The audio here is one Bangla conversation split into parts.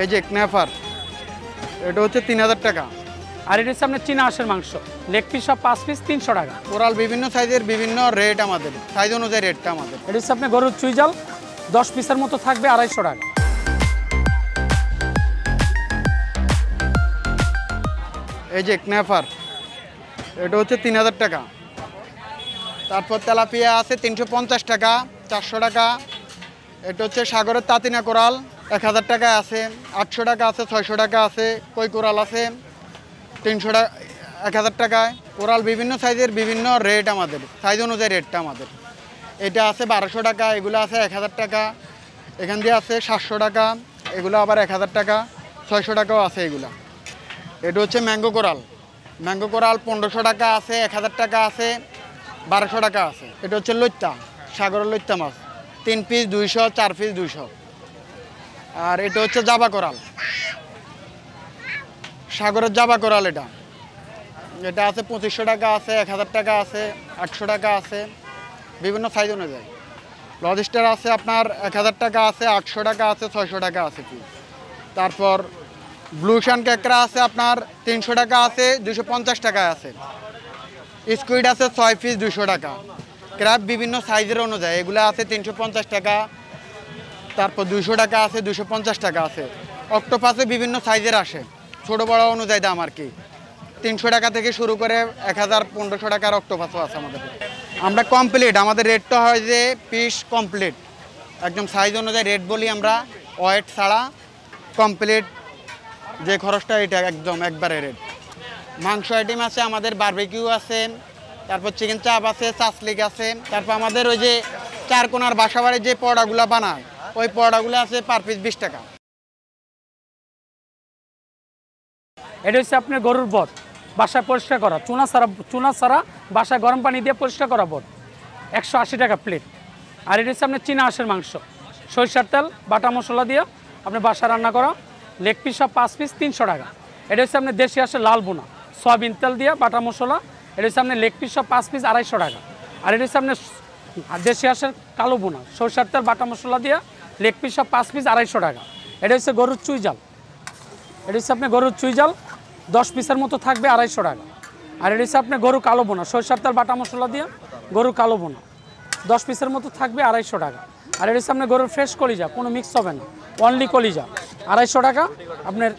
এই যে ক্ন্যাফার, এটা হচ্ছে 3000 টাকা। আর এটা হচ্ছে আপনার চীনা হাঁসের মাংস, লেগ পিস সব 5 পিস 300 টাকা। কোরাল বিভিন্ন সাইজের বিভিন্ন রেট, আমাদের সাইজ অনুযায়ী রেটটা আমাদের। এটা হচ্ছে আপনার গরুর চুইজাল 10 পিসের মতো থাকবে 250 টাকা। এই যে ক্ন্যাফার, এটা হচ্ছে 3000 টাকা। তারপর তেলাপিয়া আছে 350 টাকা, 400 টাকা। এটা হচ্ছে সাগরের তাতিনা কোরাল 1000 টাকায় আছে, 800 টাকা আছে, 600 টাকা আছে। কই কোরাল আছে 300 টাকা, 1000 টাকায়। কোরাল বিভিন্ন সাইজের বিভিন্ন রেট, আমাদের সাইজ অনুযায়ী রেটটা আমাদের। এটা আছে 1200 টাকা, এগুলো আছে 1000 টাকা। এখান দিয়ে আছে 700 টাকা, এগুলো আবার 1000 টাকা, 600 টাকাও আছে এগুলা। এটা হচ্ছে ম্যাঙ্গো কোরাল, ম্যাঙ্গো কোরাল 1500 টাকা আছে, 1000 টাকা আছে, 1200 টাকা আছে। এটা হচ্ছে লইত্তা, সাগরের লইত্তা মাছ, 3 পিস 200, 4 পিস 200। আর এটা হচ্ছে জাবা কোরাল, সাগরের জাবা কোরাল। এটা এটা আছে 2500 টাকা আছে, 1000 টাকা আছে, 800 টাকা আছে, বিভিন্ন সাইজ অনুযায়ী। লজিস্টার আছে আপনার 1000 টাকা আছে, 800 টাকা আছে, 600 টাকা আছে পিস। তারপর ব্লুশান ক্যাকড়া আছে আপনার 300 টাকা আছে, 250 টাকা আছে। স্কুইড আছে 6 পিস 200 টাকা। ক্র্যাব বিভিন্ন সাইজের অনুযায়ী, এগুলো আছে 350 টাকা, তারপর 200 টাকা আছে, 250 টাকা আছে। অক্টোপাসে বিভিন্ন সাইজের আসে, ছোটো বড় অনুযায়ী দাম আর কি। 300 টাকা থেকে শুরু করে 1000-1500 টাকার অক্টোপাসও আছে আমাদের। আমরা কমপ্লিট, আমাদের রেটটা হয় যে পিস কমপ্লিট, একদম সাইজ অনুযায়ী রেট বলি আমরা, ওয়েট ছাড়া কমপ্লিট যে খরচটা এটা একদম একবারে রেট। মাংস আইটেম আছে আমাদের, বারবিকিউ আছে, তারপর চিকেন চাপ আছে, চাসলিক আছে। তারপর আমাদের ওই যে চারকোনার বাসাবাড়ির যে পরোটাগুলো বানায়, ওই পরোটাগুলো আছে পার পিস 20 টাকা। এটা হচ্ছে আপনার গরুর বট, বাসায় পরিষ্কার করা, চুনা ছাড়া বাসায় গরম পানি দিয়ে পরিষ্কার করা বট, 180 টাকা প্লেট। আর এটা হচ্ছে আপনার চীনা হাঁসের মাংস, সরিষার তেল বাটা মশলা দিয়ে আপনার বাসায় রান্না করা, লেগ পিস সব 5 পিস 300 টাকা। এটা হচ্ছে আপনার দেশি হাঁসের লাল বোনা, সয়াবিন তেল দিয়ে বাটা মশলা। এটা হচ্ছে আপনার লেগ পিস সব 5 পিস 250 টাকা। আর এটা হচ্ছে আপনার দেশি হাঁসের কালো বোনা, সরিষার তেল বাটা মশলা দিয়ে লেগ পিস সব 5 পিস 250 টাকা। এটা হচ্ছে গরুর চুইজাল, এটা হচ্ছে আপনার গরুর চুইজাল 10 পিসের মতো থাকবে 250 টাকা। আর এটা হচ্ছে আপনার গরু কালো বোনা, সরিষার তেল বাটা মশলা দিয়ে গরু কালো বোনা 10 পিসের মতো থাকবে 250 টাকা। আর এটা হচ্ছে আপনার গরুর ফ্রেশ কলিজা, কোনো মিক্স হবে না, অনলি কলিজা 250 টাকা আপনার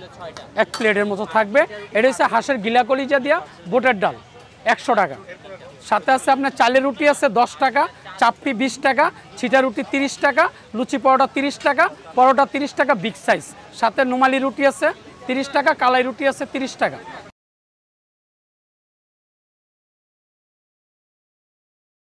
1 প্লেটের মতো থাকবে। এটা হচ্ছে হাঁসের গিলা কলিজা দিয়া বুটের ডাল 100 টাকা। সাথে আছে আপনার চালের রুটি আছে 10 টাকা, চাপটি 20 টাকা, ছিটা রুটি 30 টাকা, লুচি পরোটা 30 টাকা, পরোটা 30 টাকা বিগ সাইজ। সাথে নুমালি রুটি আছে 30 টাকা, কালাই রুটি আছে 30 টাকা।